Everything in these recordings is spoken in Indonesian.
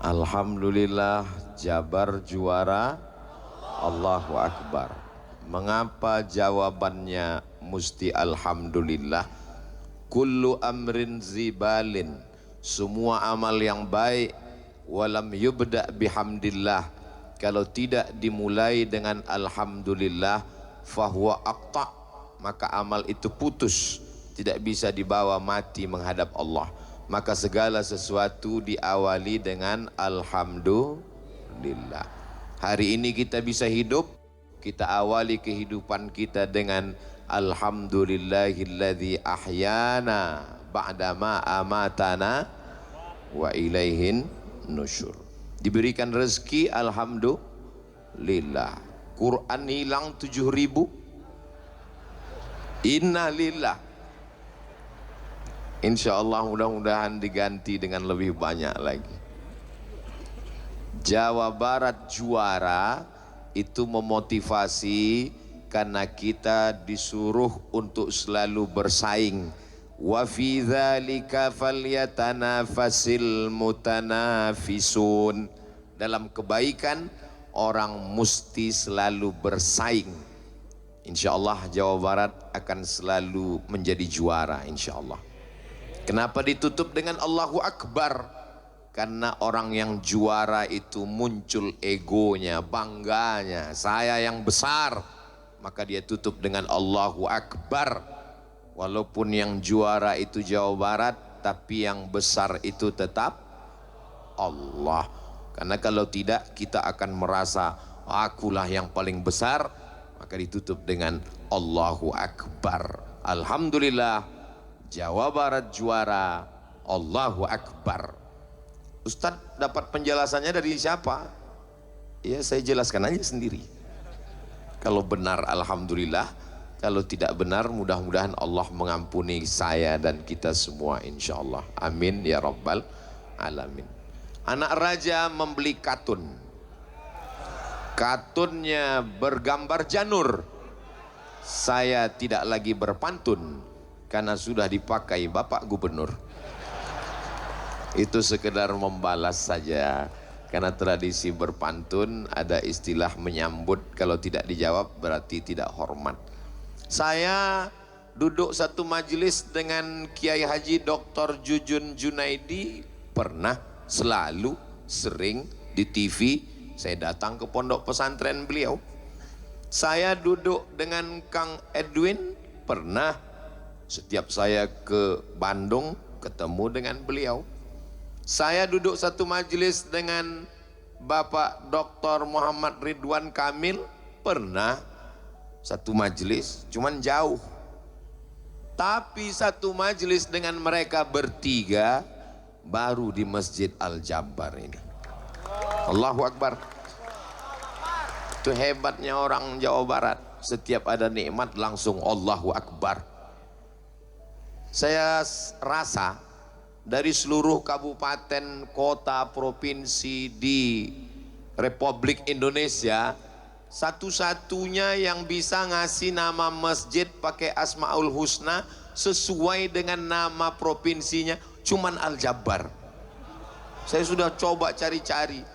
Alhamdulillah, Jabar juara, Allahu Akbar. Mengapa jawabannya mesti alhamdulillah? Kullu amrin zibalin, semua amal yang baik, walam yubda bihamdillah, kalau tidak dimulai dengan alhamdulillah, fahuwa aqta, maka amal itu putus, tidak bisa dibawa mati menghadap Allah. Maka segala sesuatu diawali dengan alhamdulillah. Hari ini kita bisa hidup, kita awali kehidupan kita dengan alhamdulillahilladzi ahyana ba'dama amatana wa ilaihin nusyur. Diberikan rezeki alhamdulillah. Quran hilang 7.000, inna lillah. Insya Allah mudah-mudahan diganti dengan lebih banyak lagi. Jawa Barat juara itu memotivasi karena kita disuruh untuk selalu bersaing. Wa fi dzalika falyatanafasil mutanafisun. Dalam kebaikan orang mesti selalu bersaing. Insya Allah Jawa Barat akan selalu menjadi juara insya Allah. Kenapa ditutup dengan Allahu Akbar? Karena orang yang juara itu muncul egonya, bangganya, saya yang besar, maka dia tutup dengan Allahu Akbar. Walaupun yang juara itu Jawa Barat, tapi yang besar itu tetap Allah. Karena kalau tidak kita akan merasa akulah yang paling besar, maka ditutup dengan Allahu Akbar. Alhamdulillah, Jawa Barat juara, Allahu Akbar. Ustadz dapat penjelasannya dari siapa? Ya saya jelaskan aja sendiri. Kalau benar alhamdulillah, kalau tidak benar mudah-mudahan Allah mengampuni saya dan kita semua insya Allah. Amin ya rabbal alamin. Anak raja membeli katun. Katunnya bergambar janur. Saya tidak lagi berpantun karena sudah dipakai Bapak Gubernur. Itu sekedar membalas saja. Karena tradisi berpantun ada istilah menyambut, kalau tidak dijawab berarti tidak hormat. Saya duduk satu majelis dengan Kiai Haji Dr. Jujun Junaidi, pernah, selalu, sering di TV saya datang ke pondok pesantren beliau. Saya duduk dengan Kang Edwin, pernah. Setiap saya ke Bandung ketemu dengan beliau. Saya duduk satu majelis dengan Bapak Dr. Muhammad Ridwan Kamil, pernah satu majelis, cuman jauh. Tapi satu majelis dengan mereka bertiga baru di Masjid Al-Jabbar ini. Allahu Akbar. Itu hebatnya orang Jawa Barat. Setiap ada nikmat langsung Allahu Akbar. Saya rasa dari seluruh kabupaten, kota, provinsi di Republik Indonesia, satu-satunya yang bisa ngasih nama masjid pakai Asmaul Husna sesuai dengan nama provinsinya cuman Al-Jabbar. Saya sudah coba cari-cari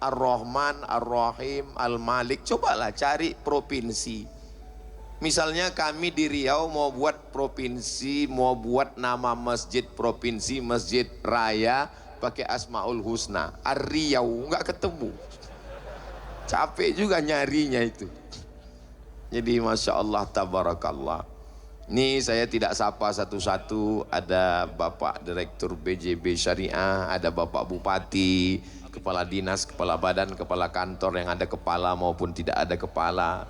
Ar-Rahman, Ar-Rahim, Al-Malik, cobalah cari provinsi. Misalnya kami di Riau mau buat provinsi, mau buat nama masjid provinsi, masjid raya pakai Asmaul Husna, Ar-Riyau, nggak ketemu. Capek juga nyarinya itu. Jadi Masya Allah, tabarakallah. Ini saya tidak sapa satu-satu. Ada Bapak Direktur BJB Syariah, ada Bapak Bupati, Kepala Dinas, Kepala Badan, Kepala Kantor yang ada kepala maupun tidak ada kepala.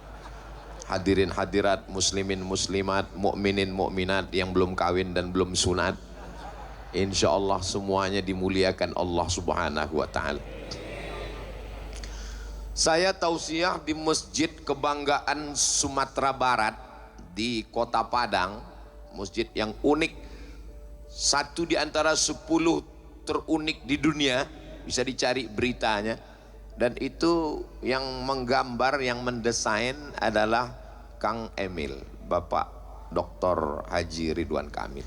Hadirin hadirat, muslimin muslimat, mukminin mukminat yang belum kawin dan belum sunat. Insya Allah semuanya dimuliakan Allah Subhanahu wa Ta'ala. Saya tausiah di Masjid Kebanggaan Sumatera Barat di Kota Padang, masjid yang unik, satu di antara 10 terunik di dunia, bisa dicari beritanya. Dan itu yang menggambar, yang mendesain adalah Kang Emil, Bapak Dr. Haji Ridwan Kamil.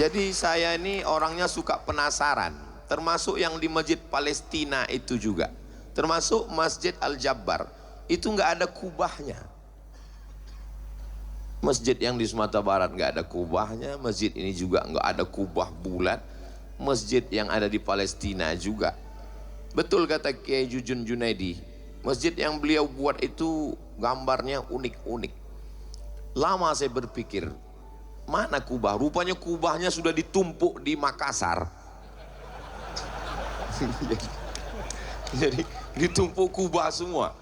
Jadi saya ini orangnya suka penasaran, termasuk yang di Masjid Palestina itu juga, termasuk Masjid Al-Jabbar, itu nggak ada kubahnya. Masjid yang di Sumatera Barat nggak ada kubahnya, masjid ini juga nggak ada kubah bulat, masjid yang ada di Palestina juga. Betul kata Kiai Jujun Junaidi, masjid yang beliau buat itu gambarnya unik-unik. Lama saya berpikir, mana kubah? Rupanya kubahnya sudah ditumpuk di Makassar. Jadi ditumpuk kubah semua,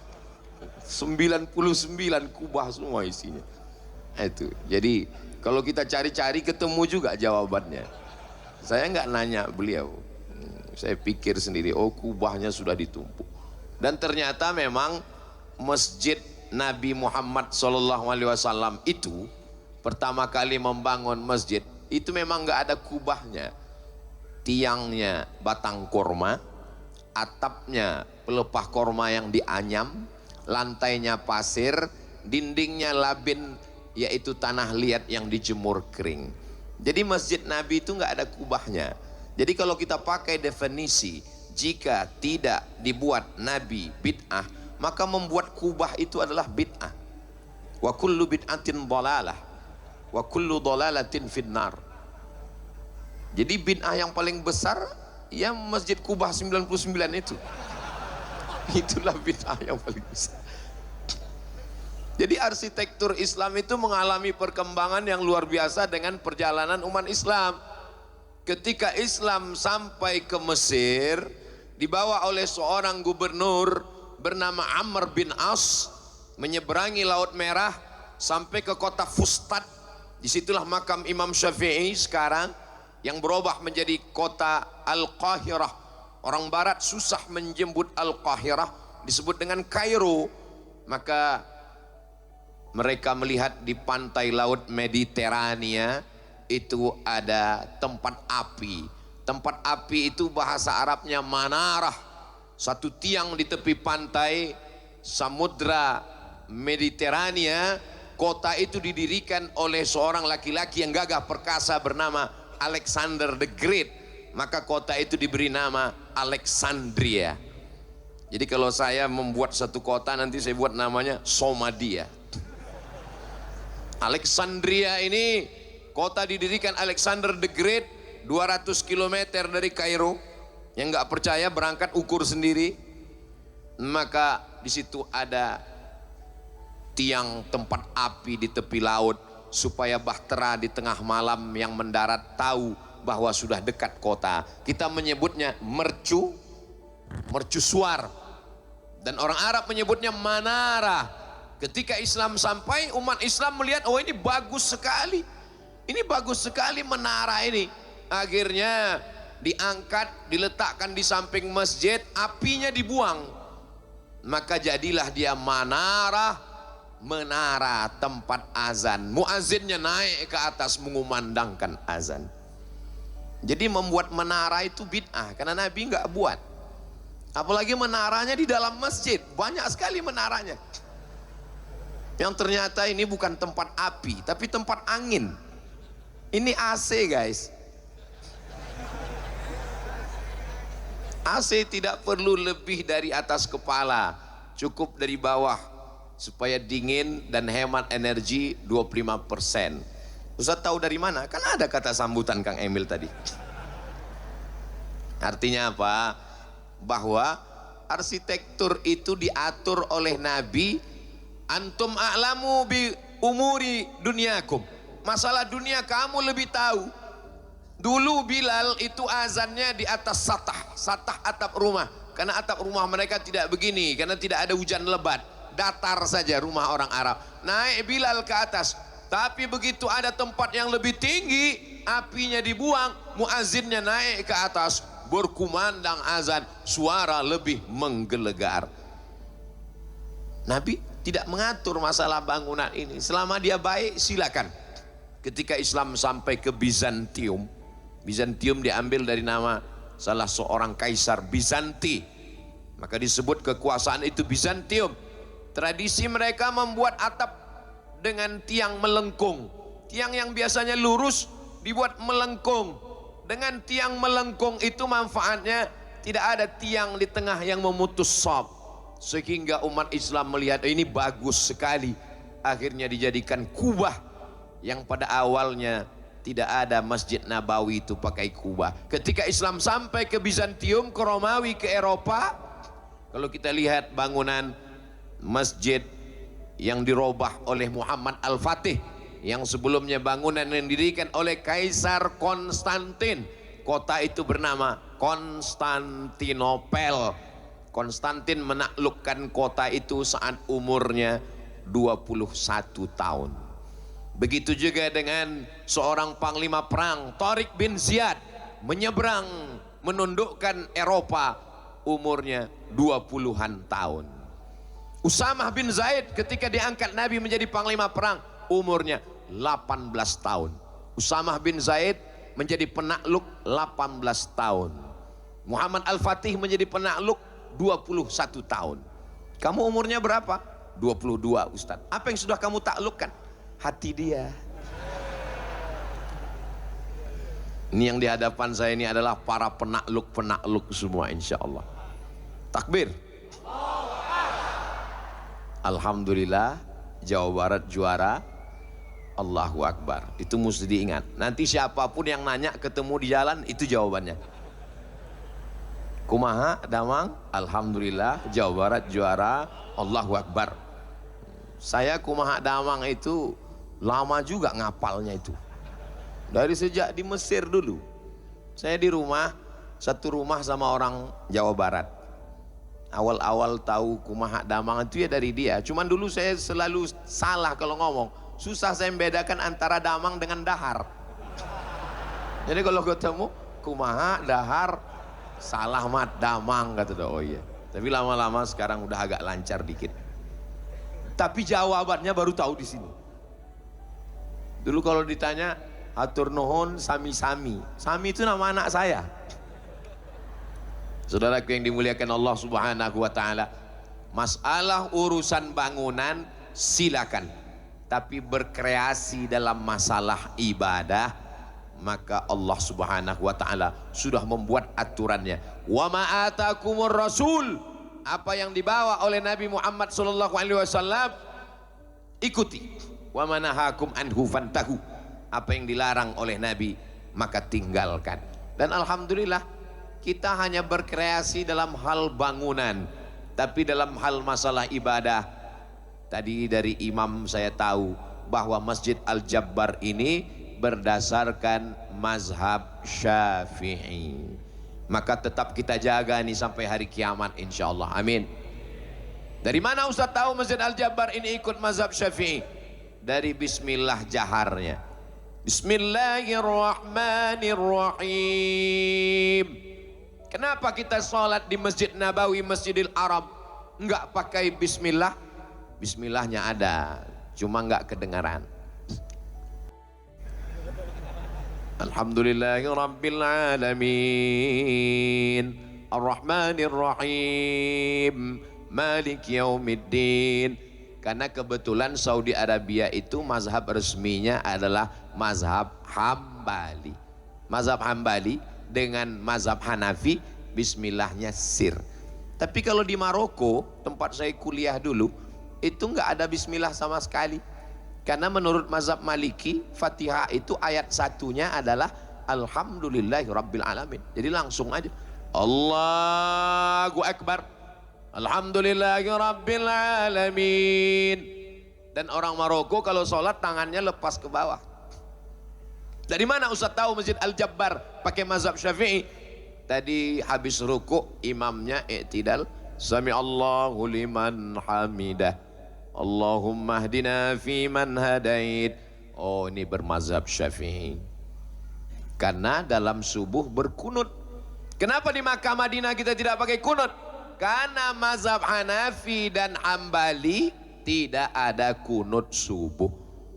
99 kubah semua isinya. Itu. Jadi kalau kita cari-cari ketemu juga jawabannya. Saya nggak nanya beliau, saya pikir sendiri, oh kubahnya sudah ditumpuk. Dan ternyata memang Masjid Nabi Muhammad SAW itu pertama kali membangun masjid itu memang nggak ada kubahnya. Tiangnya batang korma, atapnya pelepah korma yang dianyam, lantainya pasir, dindingnya labin, yaitu tanah liat yang dijemur kering. Jadi masjid Nabi itu nggak ada kubahnya. Jadi kalau kita pakai definisi, jika tidak dibuat Nabi bid'ah, maka membuat kubah itu adalah bid'ah. Wa kullu bid'atin dhalalah, wa kullu dhalalatin finnar. Jadi bid'ah yang paling besar ya Masjid Kubah 99 itu. Itulah bid'ah yang paling besar. Jadi arsitektur Islam itu mengalami perkembangan yang luar biasa dengan perjalanan umat Islam. Ketika Islam sampai ke Mesir, dibawa oleh seorang gubernur bernama Amr bin As, menyeberangi Laut Merah sampai ke kota Fustat. Disitulah makam Imam Syafi'i sekarang, yang berubah menjadi kota Al-Qahirah. Orang barat susah menjemput Al-Qahirah, disebut dengan Kairo. Maka mereka melihat di pantai laut Mediterania itu ada tempat api. Tempat api itu bahasa Arabnya manarah, satu tiang di tepi pantai Samudra Mediterania. Kota itu didirikan oleh seorang laki-laki yang gagah perkasa bernama Alexander the Great. Maka kota itu diberi nama Alexandria. Jadi kalau saya membuat satu kota, nanti saya buat namanya Somadia. Alexandria ini kota didirikan Alexander the Great, 200 km dari Kairo. Yang nggak percaya berangkat ukur sendiri. Maka di situ ada tiang tempat api di tepi laut, supaya bahtera di tengah malam yang mendarat tahu bahwa sudah dekat kota. Kita menyebutnya mercusuar, dan orang Arab menyebutnya manara. Ketika Islam sampai, umat Islam melihat, oh ini bagus sekali, ini bagus sekali menara ini. Akhirnya diangkat, diletakkan di samping masjid, apinya dibuang. Maka jadilah dia menara tempat azan. Muazzinnya naik ke atas mengumandangkan azan. Jadi membuat menara itu bid'ah, karena Nabi nggak buat. Apalagi menaranya di dalam masjid, banyak sekali menaranya. Yang ternyata ini bukan tempat api, tapi tempat angin. Ini AC guys. AC tidak perlu lebih dari atas kepala, cukup dari bawah, supaya dingin dan hemat energi 25%. Ustaz tahu dari mana? Kan ada kata sambutan Kang Emil tadi. Artinya apa? Bahwa arsitektur itu diatur oleh Nabi. Antum a'lamu bi umuri dunyakum, masalah dunia kamu lebih tahu. Dulu Bilal itu azannya di atas satah atap rumah, karena atap rumah mereka tidak begini, karena tidak ada hujan lebat, datar saja rumah orang Arab. Naik Bilal ke atas, tapi begitu ada tempat yang lebih tinggi, apinya dibuang, muazzinnya naik ke atas, berkumandang azan, suara lebih menggelegar. Nabi tidak mengatur masalah bangunan ini, selama dia baik silakan. Ketika Islam sampai ke Bizantium, Bizantium diambil dari nama salah seorang kaisar Bizanti, maka disebut kekuasaan itu Bizantium. Tradisi mereka membuat atap dengan tiang melengkung, tiang yang biasanya lurus dibuat melengkung. Dengan tiang melengkung itu manfaatnya tidak ada tiang di tengah yang memutus sop, sehingga umat Islam melihat ini bagus sekali, akhirnya dijadikan kubah yang pada awalnya tidak ada Masjid Nabawi itu pakai kubah. Ketika Islam sampai ke Bizantium, ke Romawi, ke Eropa, kalau kita lihat bangunan masjid yang dirubah oleh Muhammad Al-Fatih, yang sebelumnya bangunan yang didirikan oleh Kaisar Konstantin, kota itu bernama Konstantinopel. Konstantin menaklukkan kota itu saat umurnya 21 tahun. Begitu juga dengan seorang panglima perang, Tariq bin Ziyad, menyeberang menundukkan Eropa, umurnya 20-an tahun. Usamah bin Zaid ketika diangkat Nabi menjadi panglima perang, umurnya 18 tahun. Usamah bin Zaid menjadi penakluk 18 tahun. Muhammad Al-Fatih menjadi penakluk 21 tahun. Kamu umurnya berapa? 22 Ustaz. Apa yang sudah kamu taklukkan? Hati dia. Ini yang di hadapan saya ini adalah para penakluk-penakluk semua insya Allah. Takbir. Alhamdulillah, Jawa Barat juara. Allahu Akbar. Itu mesti diingat. Nanti siapapun yang nanya ketemu di jalan, itu jawabannya. Kumaha Damang? Alhamdulillah, Jawa Barat juara. Allahu Akbar. Saya Kumaha Damang itu lama juga ngapalnya itu. Dari sejak di Mesir dulu. Saya di rumah, satu rumah sama orang Jawa Barat. Awal-awal tahu Kumaha Damang itu ya dari dia. Cuman dulu saya selalu salah kalau ngomong. Susah saya membedakan antara damang dengan dahar. Jadi kalau ketemu Kumaha, dahar, salah mat, damang kata dia. Oh iya. Tapi lama-lama sekarang udah agak lancar dikit. Tapi jawabannya baru tahu di sini. Dulu kalau ditanya hatur nuhun sami-sami. Sami itu nama anak saya. Saudaraku yang dimuliakan Allah Subhanahu wa taala, masalah urusan bangunan silakan. Tapi berkreasi dalam masalah ibadah, maka Allah Subhanahu wa taala sudah membuat aturannya. Wa ma atakumur rasul, apa yang dibawa oleh Nabi Muhammad sallallahu alaihi wasallam ikuti. Wa manahakum anhu fantahu, apa yang dilarang oleh Nabi maka tinggalkan. Dan alhamdulillah kita hanya berkreasi dalam hal bangunan, tapi dalam hal masalah ibadah, tadi dari imam saya tahu bahwa Masjid Al-Jabbar ini berdasarkan mazhab Syafi'i. Maka tetap kita jaga nih sampai hari kiamat insyaallah. Amin. Dari mana Ustaz tahu Masjid Al-Jabbar ini ikut mazhab Syafi'i? Dari bismillah jaharnya. Bismillahirrahmanirrahim. Kenapa kita sholat di Masjid Nabawi, Masjidil Haram enggak pakai bismillah? Bismillahnya ada, cuma enggak kedengaran. Alhamdulillahirabbil alamin, Ar-Rahmanir Rahim, Maliki Yaumiddin. Karena kebetulan Saudi Arabia itu mazhab resminya adalah mazhab Hambali. Mazhab Hambali dengan mazhab Hanafi bismillahnya sir. Tapi kalau di Maroko, tempat saya kuliah dulu, itu enggak ada bismillah sama sekali. Karena menurut mazhab Maliki, Fatihah itu ayat satunya adalah alhamdulillahi rabbil alamin. Jadi langsung aja Allahu akbar, alhamdulillahi rabbil alamin. Dan orang Maroko kalau sholat tangannya lepas ke bawah. Dari mana Ustaz tahu Masjid Al-Jabbar pakai mazhab Syafi'i? Tadi habis ruku imamnya i'tidal, sami Allahu liman hamidah, Allahumma hdina fi man hadait. Oh, ini bermazhab Syafi'i. Karena dalam subuh berkunut. Kenapa di Makkah Madinah kita tidak pakai kunut? Karena mazhab Hanafi dan Hambali tidak ada kunut subuh.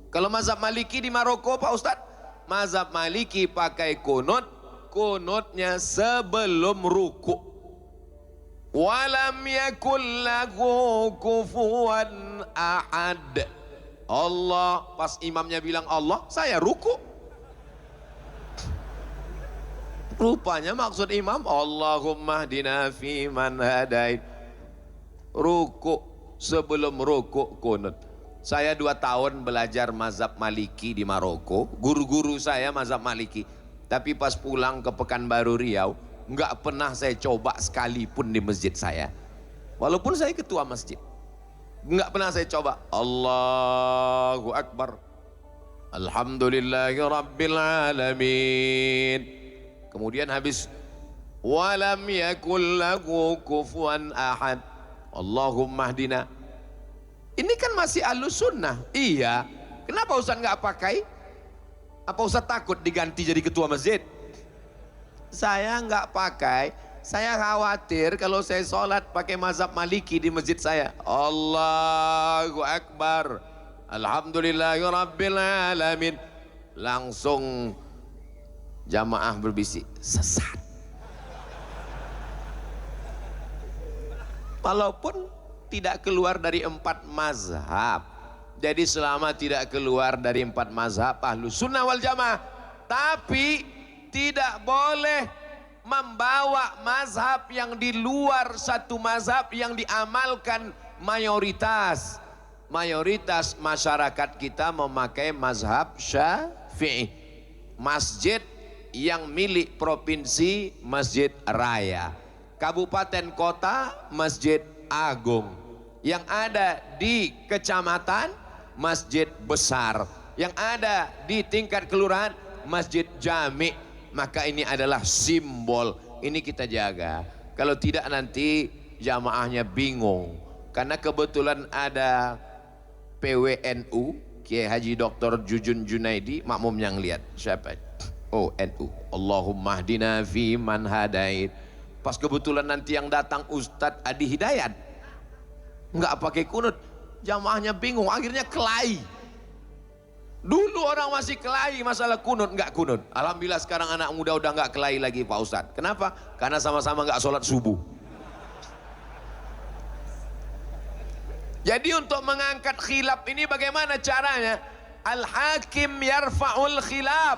Kalau mazhab Maliki di Maroko Pak Ustadz, mazhab Maliki pakai kunut, kunutnya sebelum ruku. Walam yakul lahu kufuwan ahad. Allah, pas imamnya bilang Allah, saya ruku. Rupanya maksud imam Allahumma hdina fi man hadait. Ruku, sebelum ruku kunut. Saya 2 tahun belajar mazhab Maliki di Maroko. Guru-guru saya mazhab Maliki. Tapi pas pulang ke Pekanbaru Riau, nggak pernah saya coba sekalipun di masjid saya. Walaupun saya ketua masjid, nggak pernah saya coba. Allahu Akbar, alhamdulillahi rabbil alamin. Kemudian habis walam yakul lahu kufuwan ahad, Allahumma hdina. Ini kan masih Ahlus Sunnah. Iya. Kenapa Ustaz nggak pakai? Apa Ustaz takut diganti jadi ketua masjid? Saya nggak pakai. Saya khawatir kalau saya sholat pakai mazhab Maliki di masjid saya. Allahu Akbar, alhamdulillahi rabbil alamin. Langsung jamaah berbisik, sesat. Walaupun tidak keluar dari 4 mazhab. Jadi selama tidak keluar dari 4 mazhab Ahlus Sunnah wal Jamaah, tapi tidak boleh membawa mazhab yang di luar satu mazhab yang diamalkan mayoritas. Mayoritas masyarakat kita memakai mazhab Syafi'i. Masjid yang milik provinsi masjid raya, kabupaten kota masjid agung, yang ada di kecamatan masjid besar, yang ada di tingkat kelurahan masjid jami. Maka ini adalah simbol, ini kita jaga. Kalau tidak nanti jamaahnya bingung. Karena kebetulan ada PWNU Kiai Haji Dr. Jujun Junaidi, makmum yang lihat siapa? Oh, NU. Allahumma hdina fi man hadait. Pas kebetulan nanti yang datang Ustadz Adi Hidayat, nggak pakai kunut, jamaahnya bingung, akhirnya kelahi. Dulu orang masih kelahi masalah kunut, nggak kunut. Alhamdulillah sekarang anak muda udah nggak kelahi lagi Pak Ustadz. Kenapa? Karena sama-sama nggak sholat subuh. Jadi untuk mengangkat khilaf ini bagaimana caranya? Al-hakim yarfa'ul khilaf.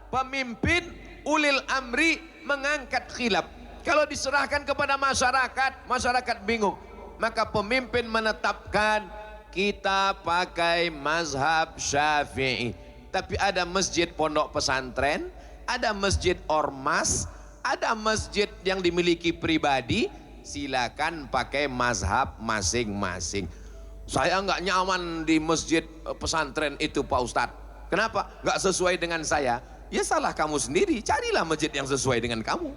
Pemimpin ulil amri mengangkat khilaf. Kalau diserahkan kepada masyarakat, masyarakat bingung. Maka pemimpin menetapkan kita pakai mazhab Syafi'i. Tapi ada masjid pondok pesantren, ada masjid ormas, ada masjid yang dimiliki pribadi, silakan pakai mazhab masing-masing. Saya nggak nyaman di masjid pesantren itu Pak Ustadz. Kenapa? Nggak sesuai dengan saya. Ya salah kamu sendiri, carilah masjid yang sesuai dengan kamu.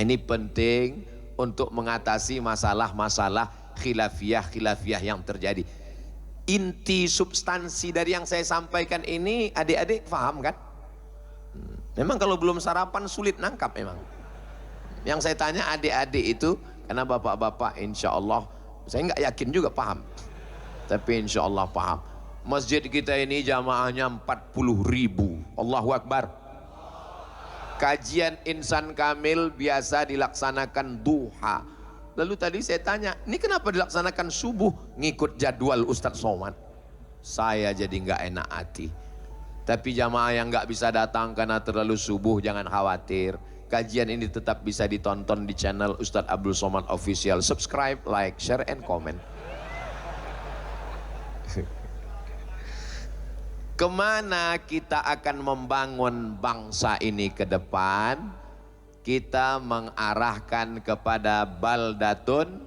Ini penting untuk mengatasi masalah-masalah khilafiyah yang terjadi. Inti substansi dari yang saya sampaikan ini adik-adik paham kan? Memang kalau belum sarapan sulit nangkap memang. Yang saya tanya adik-adik itu, karena bapak-bapak insya Allah, saya nggak yakin juga paham. Tapi insya Allah paham. Masjid kita ini jamaahnya 40.000. Allahu Akbar. Kajian insan kamil biasa dilaksanakan duha. Lalu tadi saya tanya, ini kenapa dilaksanakan subuh? Ngikut jadwal Ustadz Somad. Saya jadi nggak enak hati. Tapi jamaah yang nggak bisa datang karena terlalu subuh jangan khawatir. Kajian ini tetap bisa ditonton di channel Ustadz Abdul Somad Official. Subscribe, like, share, and comment. Kemana kita akan membangun bangsa ini ke depan? Kita mengarahkan kepada baldatun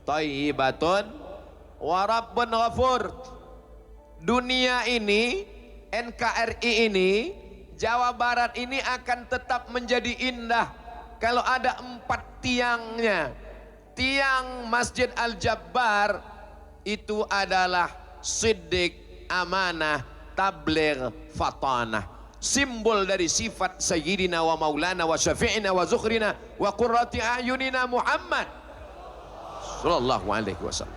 thayyibatun wa rabbun ghafur. Dunia ini, NKRI ini, Jawa Barat ini akan tetap menjadi indah kalau ada 4 tiangnya. Tiang Masjid Al-Jabbar itu adalah siddiq, amanah, tabligh, fatanah. Simbol dari sifat Sayyidina wa Maulana wa Syafi'ina wa Zukhrina wa Qurrati A'yunina Muhammad sallallahu alaihi wasallam.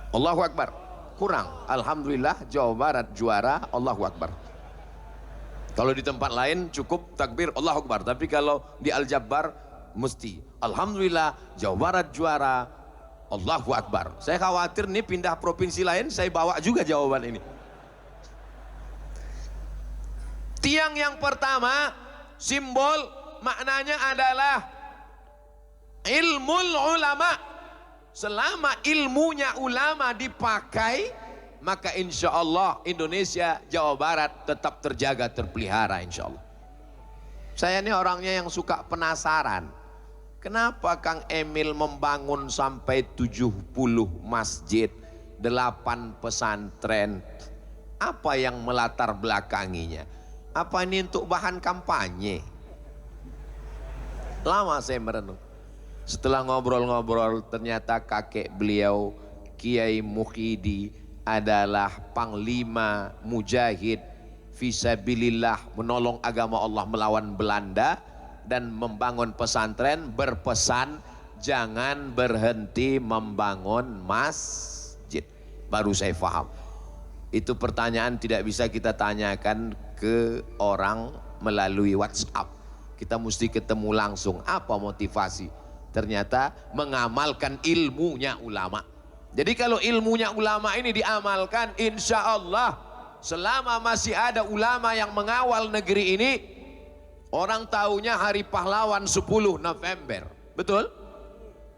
Allahu Akbar. Kurang. Alhamdulillah Jawa Barat juara. Allahu Akbar. Kalau di tempat lain cukup takbir Allahu Akbar, tapi kalau di Al-Jabbar mesti Alhamdulillah Jawa Barat juara. Allahu Akbar. Saya khawatir nih pindah provinsi lain saya bawa juga jawaban ini. Tiang yang pertama, simbol maknanya adalah ilmul ulama. Selama ilmunya ulama dipakai, maka insya Allah Indonesia, Jawa Barat tetap terjaga, terpelihara insya Allah. Saya ini orangnya yang suka penasaran. Kenapa Kang Emil membangun sampai 70 masjid, 8 pesantren? Apa yang melatar belakanginya? Apa ini untuk bahan kampanye? Lama saya merenung. Setelah ngobrol-ngobrol, ternyata kakek beliau Kiai Mukhidi adalah panglima mujahid fisabilillah, menolong agama Allah melawan Belanda dan membangun pesantren, berpesan jangan berhenti membangun masjid. Baru saya paham. Itu pertanyaan tidak bisa kita tanyakan ke orang melalui WhatsApp. Kita mesti ketemu langsung. Apa motivasi? Ternyata mengamalkan ilmunya ulama. Jadi kalau ilmunya ulama ini diamalkan, insya Allah selama masih ada ulama yang mengawal negeri ini, orang tahunya Hari Pahlawan 10 November. Betul?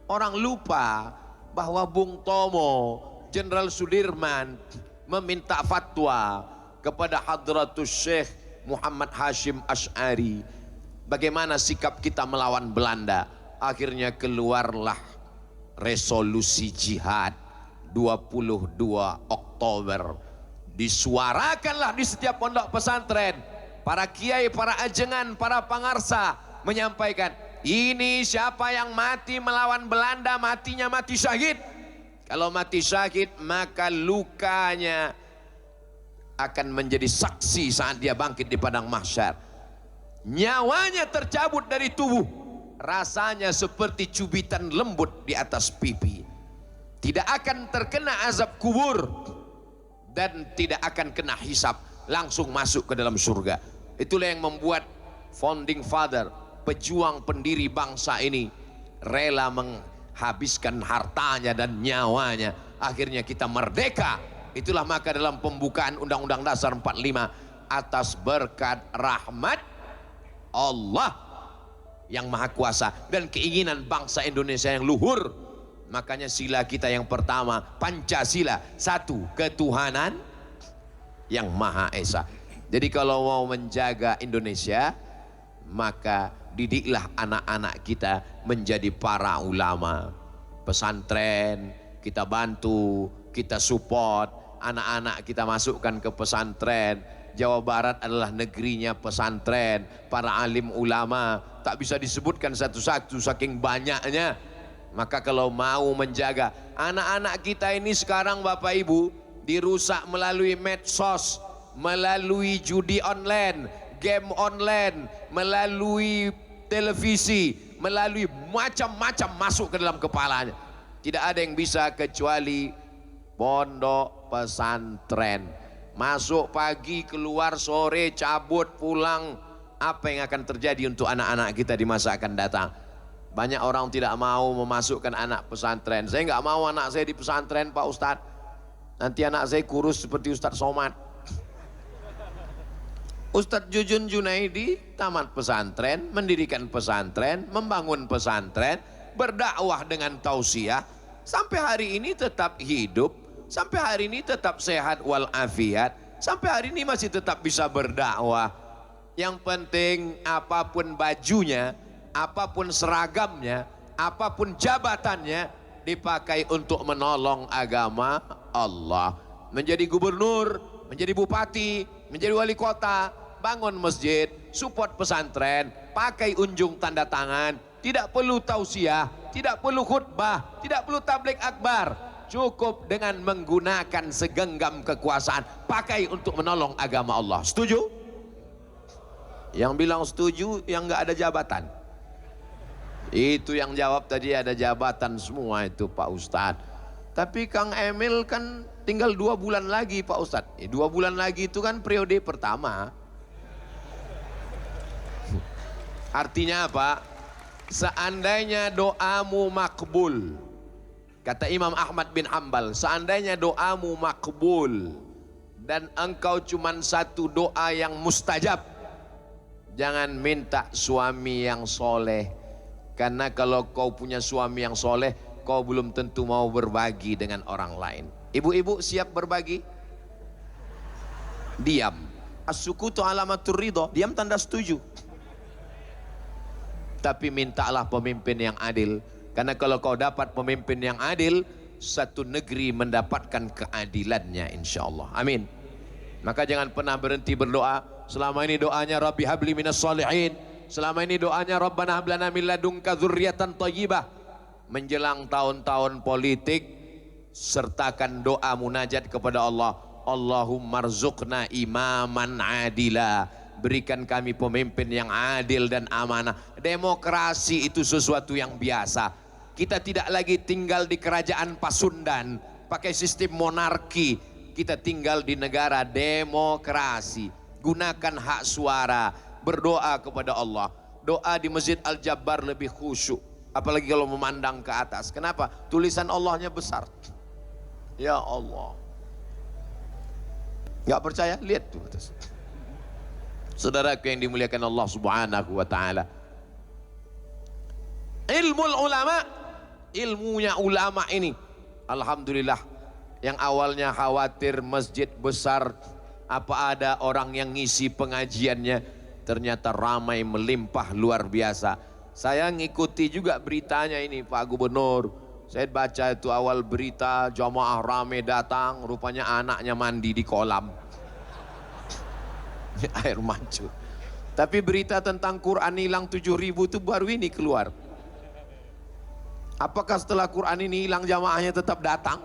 Orang lupa bahwa Bung Tomo, Jenderal Sudirman meminta fatwa kepada Hadratus Syekh Muhammad Hashim Asy'ari bagaimana sikap kita melawan Belanda. Akhirnya keluarlah resolusi jihad 22 Oktober. Disuarakanlah di setiap pondok pesantren. Para kiai, para ajengan, para pangarsa menyampaikan, ini siapa yang mati melawan Belanda, matinya mati syahid. Kalau mati syahid maka lukanya akan menjadi saksi saat dia bangkit di padang mahsyar. Nyawanya tercabut dari tubuh, rasanya seperti cubitan lembut di atas pipi. Tidak akan terkena azab kubur dan tidak akan kena hisab, langsung masuk ke dalam surga. Itulah yang membuat founding father, pejuang pendiri bangsa ini rela menghabiskan hartanya dan nyawanya. Akhirnya kita merdeka. Itulah maka dalam pembukaan Undang-Undang Dasar 45, atas berkat rahmat Allah yang Maha Kuasa dan keinginan bangsa Indonesia yang luhur, makanya sila kita yang pertama Pancasila, satu ketuhanan yang Maha Esa. Jadi kalau mau menjaga Indonesia, maka didiklah anak-anak kita menjadi para ulama. Pesantren kita bantu, kita support, anak-anak kita masukkan ke pesantren. Jawa Barat adalah negerinya pesantren, para alim ulama, tak bisa disebutkan satu-satu saking banyaknya. Maka kalau mau menjaga anak-anak kita ini sekarang Bapak Ibu dirusak melalui medsos, melalui judi online, game online, melalui televisi, melalui macam-macam masuk ke dalam kepalanya. Tidak ada yang bisa kecuali pondok pesantren. Masuk pagi, keluar sore, cabut, pulang. Apa yang akan terjadi untuk anak-anak kita di masa akan datang? Banyak orang tidak mau memasukkan anak pesantren. Saya nggak mau anak saya di pesantren Pak Ustadz. Nanti anak saya kurus seperti Ustadz Somad. Ustadz Jujun Junaidi tamat pesantren, mendirikan pesantren, membangun pesantren, berdakwah dengan tausiah, sampai hari ini tetap hidup, sampai hari ini tetap sehat walafiat. Sampai hari ini masih tetap bisa berdakwah. Yang penting apapun bajunya, apapun seragamnya, apapun jabatannya, dipakai untuk menolong agama Allah. Menjadi gubernur, menjadi bupati, menjadi wali kota, bangun masjid, support pesantren, pakai unjung tanda tangan, tidak perlu tausiah, tidak perlu khutbah, tidak perlu tabligh akbar, cukup dengan menggunakan segenggam kekuasaan, pakai untuk menolong agama Allah. Setuju? Yang bilang setuju yang nggak ada jabatan. Itu yang jawab tadi ada jabatan semua itu Pak Ustadz. Tapi Kang Emil kan tinggal 2 bulan lagi Pak Ustadz. 2 bulan lagi itu kan periode pertama. Artinya apa? Seandainya doamu makbul, kata Imam Ahmad bin Hanbal, seandainya doamu makbul dan engkau cuman satu doa yang mustajab, jangan minta suami yang soleh. Karena kalau kau punya suami yang soleh, kau belum tentu mau berbagi dengan orang lain. Ibu-ibu siap berbagi? Diam. As-sukutu alamatur ridho. Diam tanda setuju. Tapi mintalah pemimpin yang adil. Karena kalau kau dapat pemimpin yang adil, satu negeri mendapatkan keadilannya insya Allah. Amin. Maka jangan pernah berhenti berdoa. Selama ini doanya Rabbi habli minas salihin. Selama ini doanya Rabbana hablana min ladunka dzurriatan thayyibah. Menjelang tahun-tahun politik, sertakan doa munajat kepada Allah. Allahumma rzuqna imaman adila. Berikan kami pemimpin yang adil dan amanah. Demokrasi itu sesuatu yang biasa. Kita tidak lagi tinggal di kerajaan Pasundan pakai sistem monarki. Kita tinggal di negara demokrasi. Gunakan hak suara, berdoa kepada Allah. Doa di Masjid Al-Jabbar lebih khusyuk, apalagi kalau memandang ke atas. Kenapa? Tulisan Allahnya besar. Ya Allah. Gak percaya? Lihat tuh atas. Saudaraku yang dimuliakan Allah Subhanahu wa taala. Ilmul ulama, ilmunya ulama ini, alhamdulillah, yang awalnya khawatir masjid besar, apa ada orang yang ngisi pengajiannya, ternyata ramai melimpah luar biasa. Saya ngikuti juga beritanya ini Pak Gubernur. Saya baca itu awal berita, jamaah ramai datang, rupanya anaknya mandi di kolam. Air mancur. Tapi berita tentang Quran hilang 7.000 itu baru ini keluar. Apakah setelah Quran ini hilang jamaahnya tetap datang?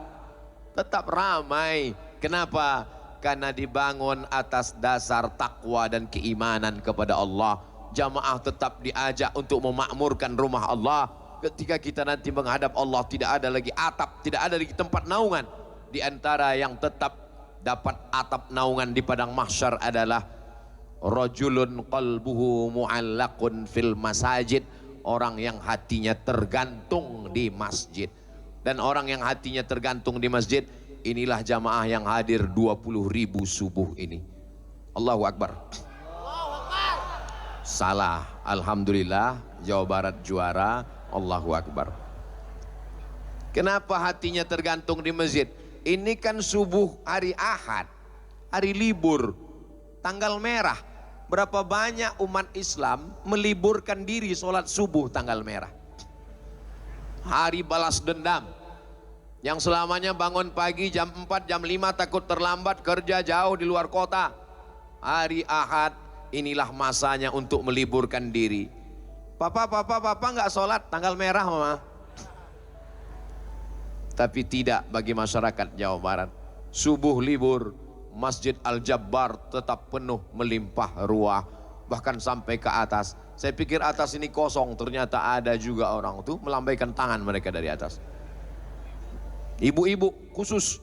Tetap ramai. Kenapa? Karena dibangun atas dasar takwa dan keimanan kepada Allah. Jamaah tetap diajak untuk memakmurkan rumah Allah. Ketika kita nanti menghadap Allah, tidak ada lagi atap, tidak ada lagi tempat naungan. Di antara yang tetap dapat atap naungan di padang mahsyar adalah rajulun qalbuhu mu'allaqun fil masajid, orang yang hatinya tergantung di masjid. Dan orang yang hatinya tergantung di masjid, inilah jamaah yang hadir 20.000 subuh ini. Allahu Akbar. Salah, alhamdulillah, Jawa Barat juara. Allahu Akbar. Kenapa hatinya tergantung di masjid? Ini kan subuh hari Ahad, hari libur, tanggal merah. Berapa banyak umat Islam meliburkan diri sholat subuh tanggal merah. Hari balas dendam. Yang selamanya bangun pagi jam 4, jam 5 takut terlambat kerja jauh di luar kota. Hari Ahad inilah masanya untuk meliburkan diri. Papa nggak sholat tanggal merah mama. Tapi tidak bagi masyarakat Jawa Barat. Subuh libur, Masjid Al-Jabbar tetap penuh melimpah ruah, bahkan sampai ke atas. Saya pikir atas ini kosong, ternyata ada juga orang tuh melambaikan tangan mereka dari atas. Ibu-ibu khusus.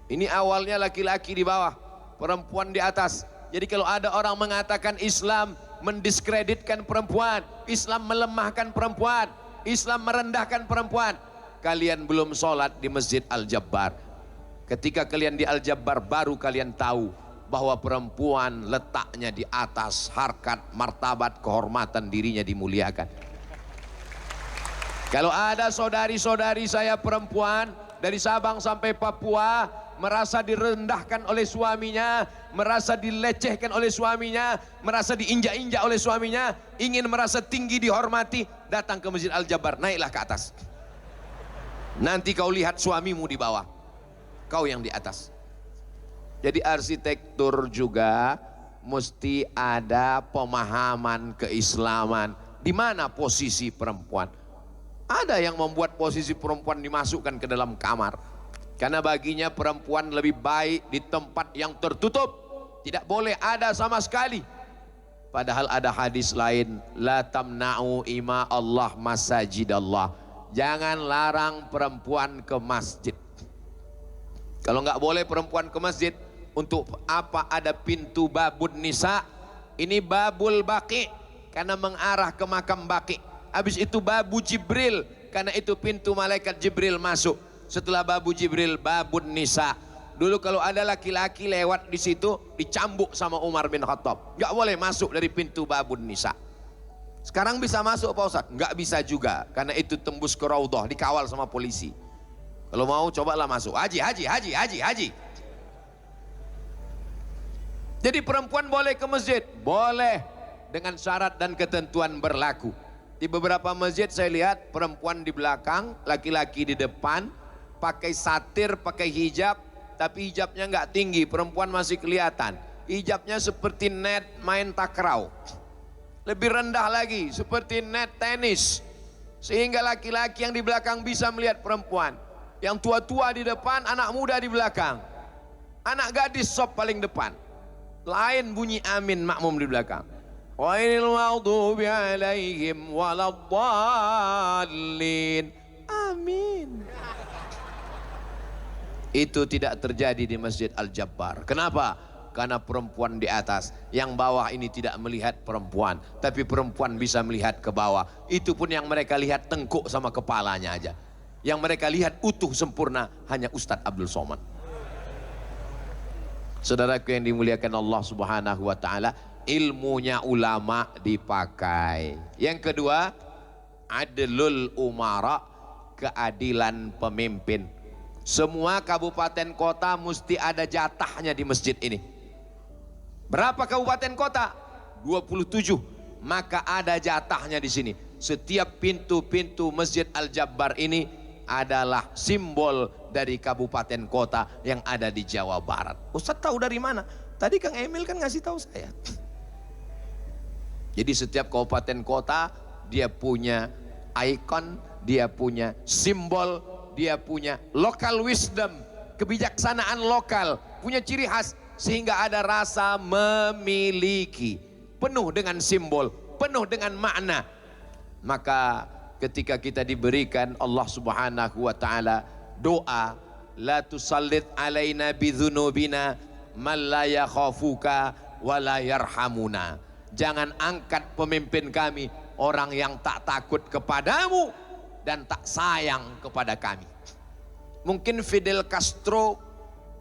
Ini awalnya laki-laki di bawah, perempuan di atas. Jadi kalau ada orang mengatakan Islam mendiskreditkan perempuan, Islam melemahkan perempuan, Islam merendahkan perempuan, kalian belum sholat di Masjid Al-Jabbar. Ketika kalian di Al-Jabbar baru kalian tahu bahwa perempuan letaknya di atas, harkat, martabat, kehormatan dirinya dimuliakan. Kalau ada saudari-saudari saya perempuan dari Sabang sampai Papua merasa direndahkan oleh suaminya, merasa dilecehkan oleh suaminya, merasa diinjak-injak oleh suaminya, ingin merasa tinggi dihormati, datang ke Masjid Al-Jabbar, naiklah ke atas. Nanti kau lihat suamimu di bawah, kau yang di atas. Jadi arsitektur juga mesti ada pemahaman keislaman. Di mana posisi perempuan? Ada yang membuat posisi perempuan dimasukkan ke dalam kamar, karena baginya perempuan lebih baik di tempat yang tertutup, tidak boleh ada sama sekali. Padahal ada hadis lain, la tamna'u ima Allah masajidallah, jangan larang perempuan ke masjid. Kalau nggak boleh perempuan ke masjid, untuk apa ada pintu babun nisa? Ini babul baqi, karena mengarah ke makam baqi. Habis itu babu Jibril, karena itu pintu malaikat Jibril masuk. Setelah babu Jibril, babun nisa. Dulu kalau ada laki-laki lewat di situ, dicambuk sama Umar bin Khattab. Nggak boleh masuk dari pintu babun nisa. Sekarang bisa masuk Pak Ustadz? Nggak bisa juga, karena itu tembus ke Raudhah, dikawal sama polisi. Kalau mau cobalah masuk. Haji. Jadi perempuan boleh ke masjid? Boleh, dengan syarat dan ketentuan berlaku. Di beberapa masjid saya lihat perempuan di belakang, laki-laki di depan, pakai satir, pakai hijab, tapi hijabnya nggak tinggi, perempuan masih kelihatan. Hijabnya seperti net main takraw, lebih rendah lagi seperti net tenis, sehingga laki-laki yang di belakang bisa melihat perempuan. Yang tua-tua di depan, anak muda di belakang, anak gadis sop paling depan. Lain bunyi amin makmum di belakang. Ghairil maghdubi alaihim waladdallin. Amin. Itu tidak terjadi di Masjid Al-Jabbar. Kenapa? Karena perempuan di atas, yang bawah ini tidak melihat perempuan, tapi perempuan bisa melihat ke bawah. Itu pun yang mereka lihat tengkuk sama kepalanya aja. Yang mereka lihat utuh sempurna hanya Ustadz Abdul Somad. Saudaraku yang dimuliakan Allah Subhanahu wa taala, ilmunya ulama dipakai. Yang kedua, adlul umara, keadilan pemimpin. Semua kabupaten kota mesti ada jatahnya di masjid ini. Berapa kabupaten kota? 27. Maka ada jatahnya di sini. Setiap pintu-pintu Masjid Al-Jabbar ini adalah simbol dari kabupaten kota yang ada di Jawa Barat. Ustadz tahu dari mana? Tadi Kang Emil kan ngasih tahu saya. Jadi setiap kabupaten kota dia punya ikon, dia punya simbol, dia punya local wisdom, kebijaksanaan lokal, punya ciri khas, sehingga ada rasa memiliki, penuh dengan simbol, penuh dengan makna. Maka ketika kita diberikan Allah Subhanahu wa taala doa, la tusallit alaina bidzunubina man la yakhafuka wa la yarhamuna. Jangan angkat pemimpin kami orang yang tak takut kepadamu dan tak sayang kepada kami. Mungkin Fidel Castro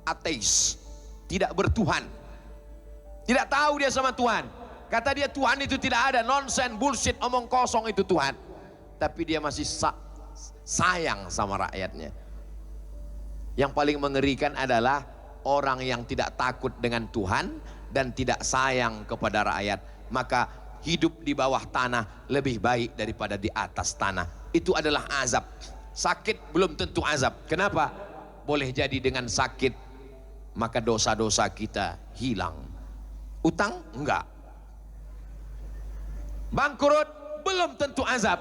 ateis, tidak bertuhan, tidak tahu dia sama Tuhan. Kata dia Tuhan itu tidak ada, nonsen, bullshit, omong kosong itu Tuhan. Tapi dia masih sayang sama rakyatnya. Yang paling mengerikan adalah orang yang tidak takut dengan Tuhan dan tidak sayang kepada rakyat. Maka hidup di bawah tanah lebih baik daripada di atas tanah. Itu adalah azab. Sakit belum tentu azab. Kenapa? Boleh jadi dengan sakit maka dosa-dosa kita hilang. Utang? Enggak. Bangkrut? Belum tentu azab.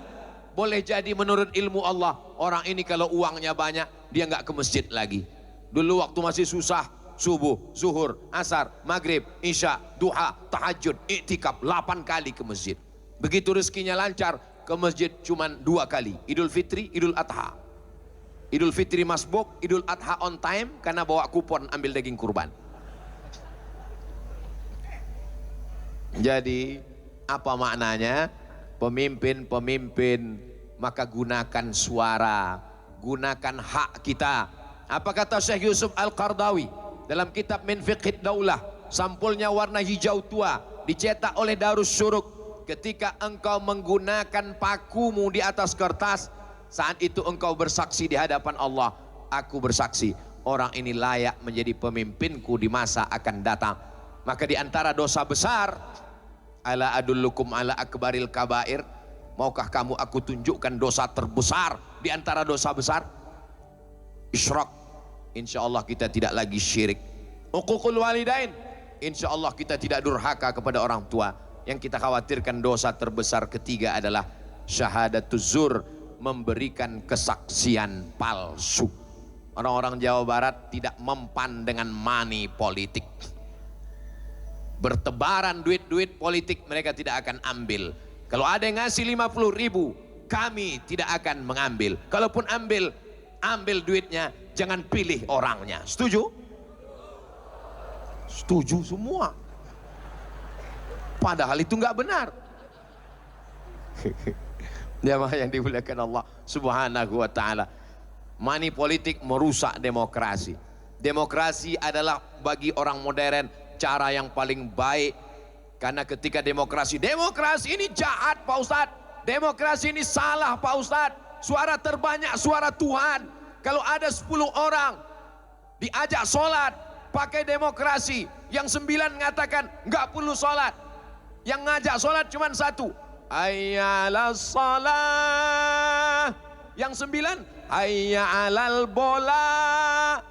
Boleh jadi menurut ilmu Allah, orang ini kalau uangnya banyak, dia nggak ke masjid lagi. Dulu waktu masih susah, subuh, zuhur, asar, maghrib, isya, duha, tahajud, iktikaf 8 kali ke masjid. Begitu rezekinya lancar, ke masjid cuman 2 kali, Idul Fitri, Idul Adha. Idul Fitri masbuk, Idul Adha on time karena bawa kupon ambil daging kurban. Jadi apa maknanya? Pemimpin-pemimpin, maka gunakan suara, gunakan hak kita. Apa kata Syekh Yusuf Al-Qardawi dalam kitab Min Fiqhid Daulah? Sampulnya warna hijau tua, dicetak oleh Darus Syuruk. Ketika engkau menggunakan pakumu di atas kertas, saat itu engkau bersaksi di hadapan Allah. Aku bersaksi, orang ini layak menjadi pemimpinku di masa akan datang. Maka di antara dosa besar, ala adullukum ala akbaril kabair, maukah kamu aku tunjukkan dosa terbesar di antara dosa besar? Isyrak, insya Allah kita tidak lagi syirik. Uququl walidain, insya Allah kita tidak durhaka kepada orang tua. Yang kita khawatirkan dosa terbesar ketiga adalah syahadatuz zur, memberikan kesaksian palsu. Orang-orang Jawa Barat tidak mempan dengan money politik. Bertebaran duit-duit politik mereka tidak akan ambil. Kalau ada yang ngasih 50.000, kami tidak akan mengambil. Kalaupun ambil duitnya, jangan pilih orangnya. Setuju? Setuju semua. Padahal itu nggak benar. Jamaah yang dimuliakan Allah Subhanahu wa taala. Money politik merusak demokrasi. Demokrasi adalah bagi orang modern cara yang paling baik. Karena ketika demokrasi ini jahat Pak Ustadz, demokrasi ini salah Pak Ustadz, suara terbanyak suara Tuhan. Kalau ada 10 orang diajak sholat pakai demokrasi, yang 9 mengatakan nggak perlu sholat, yang ngajak sholat cuma 1, hayya 'alas shalah, yang 9 hayya 'alal bola.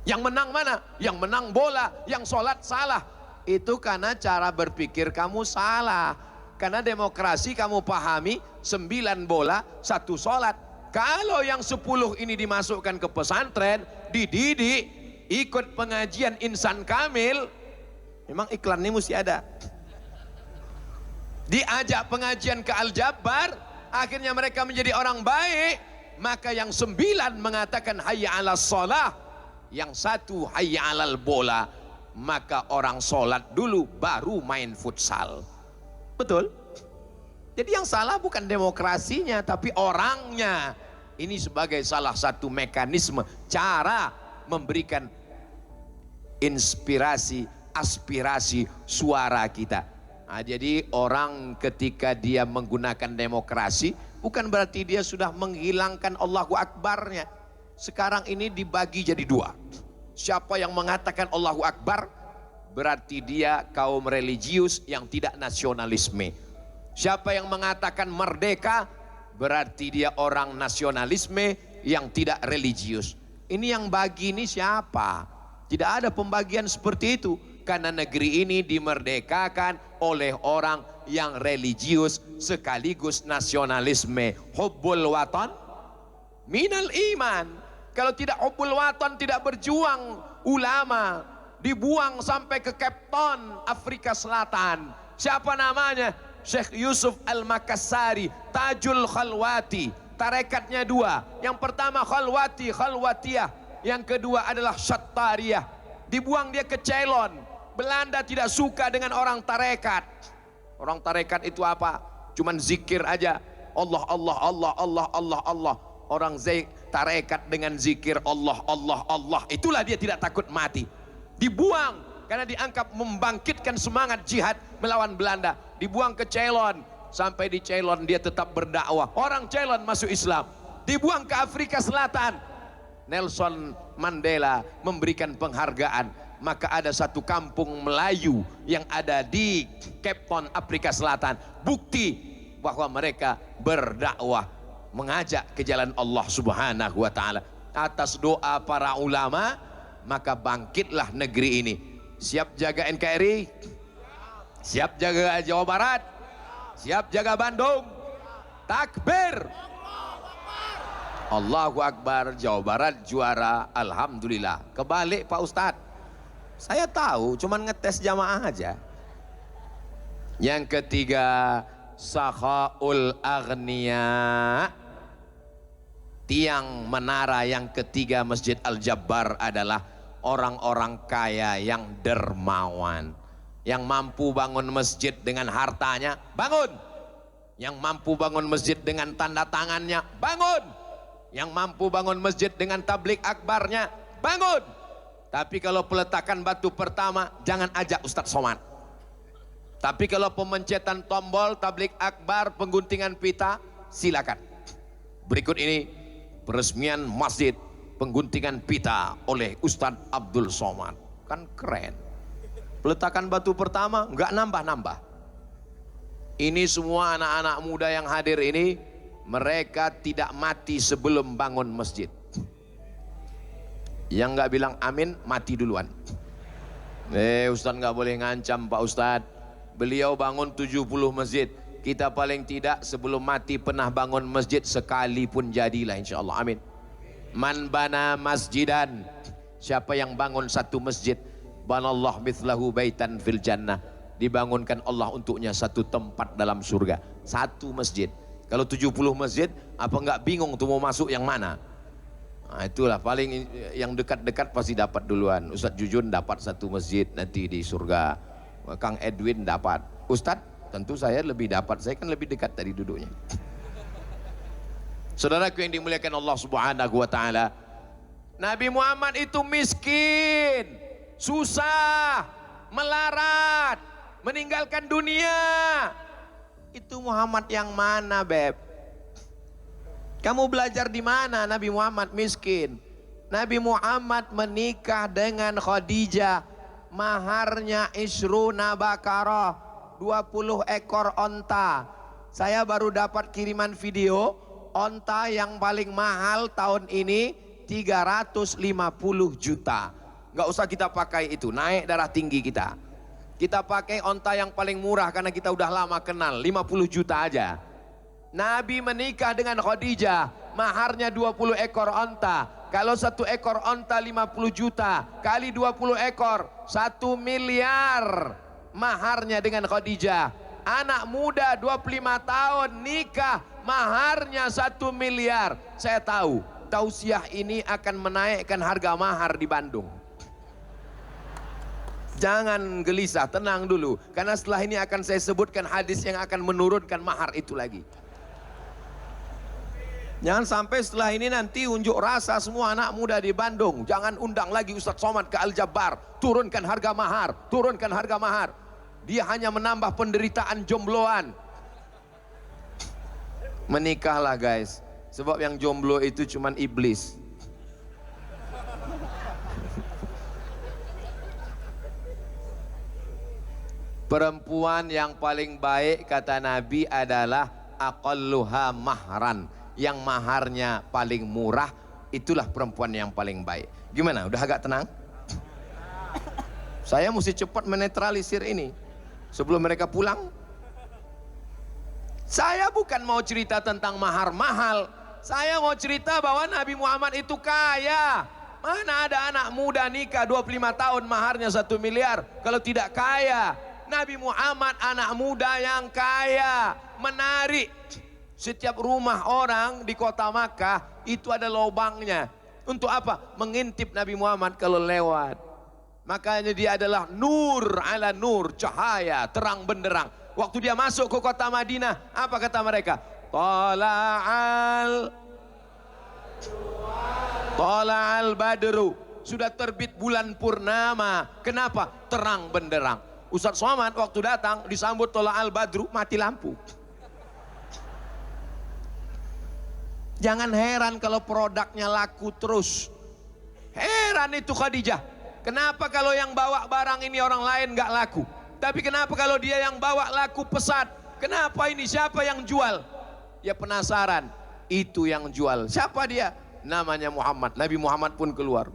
Yang menang mana? Yang menang bola, yang sholat salah. Itu karena cara berpikir kamu salah. Karena demokrasi kamu pahami 9 bola 1 sholat. Kalau yang 10 ini dimasukkan ke pesantren, dididik, ikut pengajian insan kamil, memang iklan ini mesti ada. Diajak pengajian ke Al-Jabbar, akhirnya mereka menjadi orang baik. Maka yang 9 mengatakan hayya 'alas shalah, yang 1 hayya 'alal bola. Maka orang sholat dulu baru main futsal. Betul? Jadi yang salah bukan demokrasinya, tapi orangnya. Ini sebagai salah satu mekanisme cara memberikan inspirasi, aspirasi suara kita. Nah, jadi orang ketika dia menggunakan demokrasi, bukan berarti dia sudah menghilangkan Allahu Akbarnya. Sekarang ini dibagi jadi 2. Siapa yang mengatakan Allahu Akbar, berarti dia kaum religius yang tidak nasionalisme. Siapa yang mengatakan merdeka, berarti dia orang nasionalisme yang tidak religius. Ini yang bagi ini siapa? Tidak ada pembagian seperti itu. Karena negeri ini dimerdekakan oleh orang yang religius sekaligus nasionalisme. Hubbul watan minal iman. Kalau tidak hubbul watan, tidak berjuang, ulama dibuang sampai ke Cape Town, Afrika Selatan. Siapa namanya? Syekh Yusuf Al-Makassari, Tajul Khalwati. Tarekatnya 2. Yang pertama Khalwati, Khalwatiyah. Yang kedua adalah Syattariyah. Dibuang dia ke Ceylon. Belanda tidak suka dengan orang tarekat. Orang tarekat itu apa? Cuman zikir aja. Allah, Allah, Allah, Allah, Allah, Allah. Orang tarekat dengan zikir Allah, Allah, Allah. Itulah dia tidak takut mati. Dibuang karena dianggap membangkitkan semangat jihad melawan Belanda. Dibuang ke Ceylon. Sampai di Ceylon dia tetap berdakwah. Orang Ceylon masuk Islam. Dibuang ke Afrika Selatan. Nelson Mandela memberikan penghargaan. Maka ada satu kampung Melayu yang ada di Cape Town, Afrika Selatan. Bukti bahwa mereka berdakwah, mengajak ke jalan Allah Subhanahu wa taala. Atas doa para ulama, maka bangkitlah negeri ini. Siap jaga NKRI? Siap jaga Jawa Barat? Siap jaga Bandung? Takbir! Allahu Akbar. Jawa Barat juara, alhamdulillah. Kebalik Pak Ustadz, saya tahu, cuman ngetes jamaah aja. Yang ketiga, sakhaul aghnia. Tiang menara yang ketiga Masjid Al-Jabbar adalah orang-orang kaya yang dermawan, yang mampu bangun masjid dengan hartanya, bangun. Yang mampu bangun masjid dengan tanda tangannya, bangun. Yang mampu bangun masjid dengan tablik akbarnya, bangun. Tapi kalau peletakan batu pertama, jangan ajak Ustadz Somad. Tapi kalau pemencetan tombol, tablik akbar, pengguntingan pita, silakan. Berikut ini peresmian masjid, pengguntingan pita oleh Ustadz Abdul Somad. Kan keren. Peletakan batu pertama nggak nambah-nambah. Ini semua anak-anak muda yang hadir ini, mereka tidak mati sebelum bangun masjid. Yang nggak bilang amin mati duluan. Ustadz nggak boleh ngancam Pak Ustadz. Beliau bangun 70 masjid. Kita paling tidak sebelum mati pernah bangun masjid sekali pun jadilah, insya Allah. Amin. Man bana masjidan, siapa yang bangun satu masjid, banallah mithlahu baitan fil jannah, dibangunkan Allah untuknya satu tempat dalam surga. Satu masjid. Kalau 70 masjid, apa enggak bingung tuh mau masuk yang mana? Nah, itulah paling yang dekat-dekat pasti dapat duluan. Ustadz Jujun dapat satu masjid nanti di surga. Kang Edwin dapat. Ustadz, tentu saya lebih dapat. Saya kan lebih dekat tadi duduknya. Saudaraku yang dimuliakan Allah Subhanahu wa taala, Nabi Muhammad itu miskin, susah, melarat, meninggalkan dunia. Itu Muhammad yang mana, Beb? Kamu belajar di mana? Nabi Muhammad miskin. Nabi Muhammad menikah dengan Khadijah, maharnya isruna bakarah, 20 ekor onta. Saya baru dapat kiriman video, onta yang paling mahal tahun ini 350 juta. Nggak usah kita pakai itu, naik darah tinggi kita. Kita pakai onta yang paling murah karena kita udah lama kenal, 50 juta aja. Nabi menikah dengan Khadijah, maharnya 20 ekor onta. Kalau satu ekor onta 50 juta, kali 20 ekor, 1 miliar maharnya dengan Khadijah. Anak muda 25 tahun nikah, maharnya 1 miliar. Saya tahu, tausiah ini akan menaikkan harga mahar di Bandung. Jangan gelisah, tenang dulu. Karena setelah ini akan saya sebutkan hadis yang akan menurunkan mahar itu lagi. Jangan sampai setelah ini nanti unjuk rasa semua anak muda di Bandung. Jangan undang lagi Ustadz Somad ke Al-Jabbar. Turunkan harga mahar, turunkan harga mahar. Dia hanya menambah penderitaan jombloan. Menikahlah guys. Sebab yang jomblo itu cuman iblis. Perempuan yang paling baik kata Nabi adalah aqalluha mahran. Yang maharnya paling murah, itulah perempuan yang paling baik. Gimana? Udah agak tenang? Saya mesti cepat menetralisir ini sebelum mereka pulang. Saya bukan mau cerita tentang mahar mahal. Saya mau cerita bahwa Nabi Muhammad itu kaya. Mana ada anak muda nikah 25 tahun maharnya 1 miliar kalau tidak kaya. Nabi Muhammad anak muda yang kaya, menarik. Setiap rumah orang di kota Makkah itu ada lubangnya. Untuk apa? Mengintip Nabi Muhammad kalau lewat. Makanya dia adalah nur ala nur, cahaya, terang benderang. Waktu dia masuk ke kota Madinah, apa kata mereka? Tala'al badru. Sudah terbit bulan purnama. Kenapa? Terang benderang. Ustadz Somad waktu datang disambut Tala'al badru, mati lampu. Jangan heran kalau produknya laku terus. Heran itu Khadijah. Kenapa kalau yang bawa barang ini orang lain gak laku? Tapi kenapa kalau dia yang bawa laku pesat? Kenapa ini? Siapa yang jual? Ya penasaran. Itu yang jual. Siapa dia? Namanya Muhammad. Nabi Muhammad pun keluar.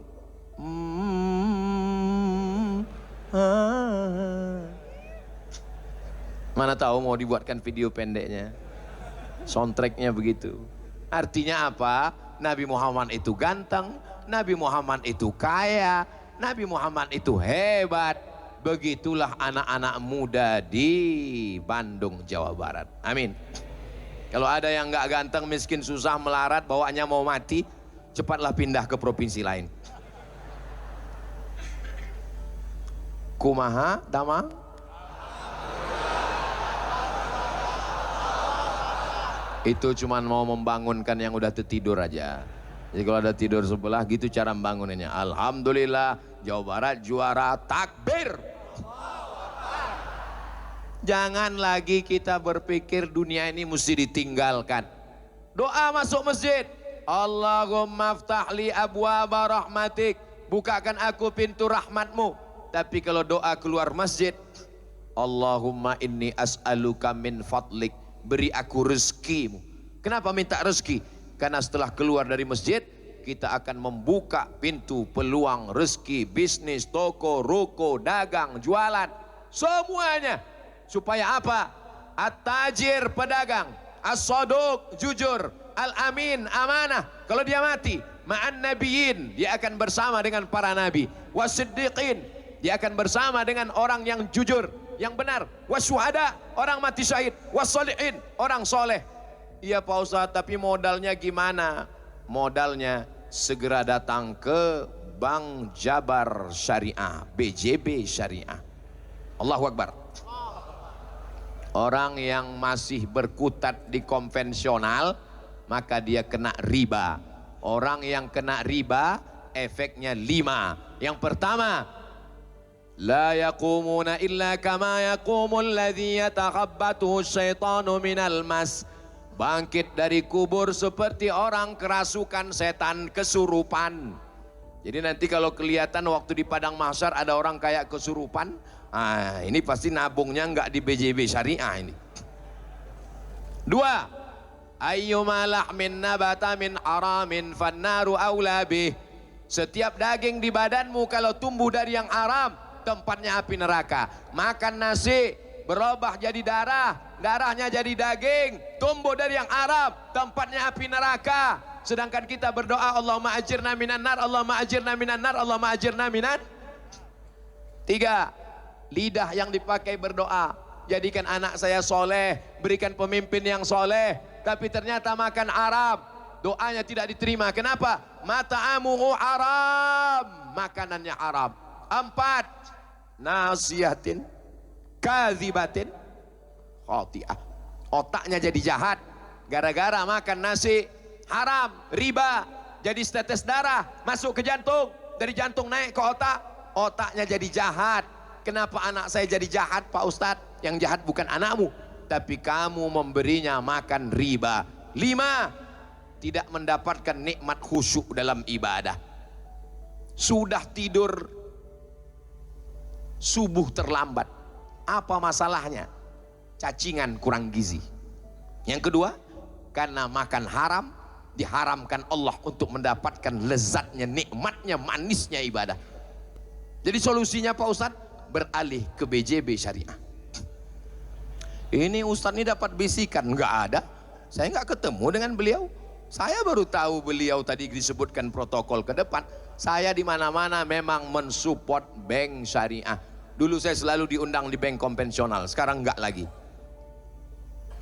Mana tahu mau dibuatkan video pendeknya. Soundtracknya begitu. Artinya apa? Nabi Muhammad itu ganteng, Nabi Muhammad itu kaya, Nabi Muhammad itu hebat. Begitulah anak-anak muda di Bandung, Jawa Barat. Amin. Kalau ada yang gak ganteng, miskin, susah, melarat, bawaannya mau mati, cepatlah pindah ke provinsi lain. Kumaha, damang? Itu cuman mau membangunkan yang udah tertidur aja. Jadi kalau ada tidur sebelah gitu cara membanguninnya. Alhamdulillah Jawa Barat juara, takbir. Jangan lagi kita berpikir dunia ini mesti ditinggalkan. Doa masuk masjid. Allahumma aftah li abwaba rahmatik, bukakan aku pintu rahmatmu. Tapi kalau doa keluar masjid, Allahumma inni as'aluka min fadlik, beri aku rezekimu. Kenapa minta rezeki? Karena setelah keluar dari masjid, kita akan membuka pintu peluang rezeki, bisnis, toko, ruko, dagang, jualan, semuanya. Supaya apa? At-tajir, pedagang, as-saduq, jujur, al-amin, amanah. Kalau dia mati, ma'an nabiyyin, dia akan bersama dengan para nabi. Was-siddiqin, dia akan bersama dengan orang yang jujur, yang benar. Was-syuhada, orang mati syahid. Was-sholihin, orang soleh. Iya Pak Ustadz, tapi modalnya gimana? Modalnya segera datang ke Bank Jabar Syariah, BJB Syariah. Allahu Akbar. Orang yang masih berkutat di konvensional, maka dia kena riba. Orang yang kena riba, efeknya 5. Yang pertama, la yaqumuna illa kama yaqumul ladzi yatakhabbathu syaitanu minal mas. Bangkit dari kubur seperti orang kerasukan setan, kesurupan. Jadi nanti kalau kelihatan waktu di padang mahsyar ada orang kayak kesurupan, ini pasti nabungnya enggak di BJB Syariah ini. 2, ayyuma lahmin nabata min haramin fannaru aula bih. Setiap daging di badanmu kalau tumbuh dari yang haram, tempatnya api neraka. Makan nasi berubah jadi darah, darahnya jadi daging, tumbuh dari yang haram, tempatnya api neraka. Sedangkan kita berdoa, Allahumma ajirna minan nar, Allahumma ajirna minan nar, Allahumma ajirna minan. 3, lidah yang dipakai berdoa. Jadikan anak saya soleh, berikan pemimpin yang soleh. Tapi ternyata makan haram, doanya tidak diterima. Kenapa? Mata'amuhu haram, makanannya haram. 4, nasihatin kadzibatin khati'ah. Otaknya jadi jahat gara-gara makan nasi haram, riba, jadi setetes darah masuk ke jantung, dari jantung naik ke otak, otaknya jadi jahat. Kenapa anak saya jadi jahat Pak Ustadz? Yang jahat bukan anakmu, tapi kamu memberinya makan riba. 5, tidak mendapatkan nikmat khusyuk dalam ibadah. Sudah tidur subuh terlambat, apa masalahnya? Cacingan, kurang gizi. Yang kedua, karena makan haram, diharamkan Allah untuk mendapatkan lezatnya, nikmatnya, manisnya ibadah. Jadi solusinya Pak Ustadz, beralih ke BJB Syariah. Ini Ustadz ini dapat bisikan, enggak ada. Saya enggak ketemu dengan beliau. Saya baru tahu beliau tadi disebutkan protokol ke depan. Saya di mana-mana memang mensupport bank syariah. Dulu saya selalu diundang di bank konvensional, sekarang enggak lagi.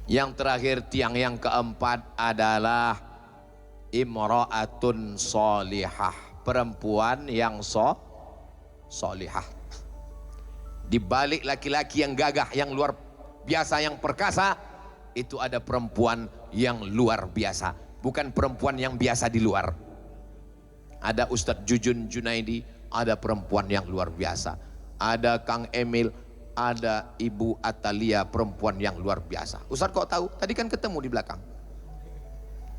Yang terakhir, tiang yang keempat adalah imra'atun solihah, perempuan yang solihah. Di balik laki-laki yang gagah, yang luar biasa, yang perkasa, itu ada perempuan yang luar biasa, bukan perempuan yang biasa di luar. Ada Ustadz Jujun Junaidi, ada perempuan yang luar biasa. Ada Kang Emil, ada Ibu Atalia, perempuan yang luar biasa. Ustadz kok tahu? Tadi kan ketemu di belakang.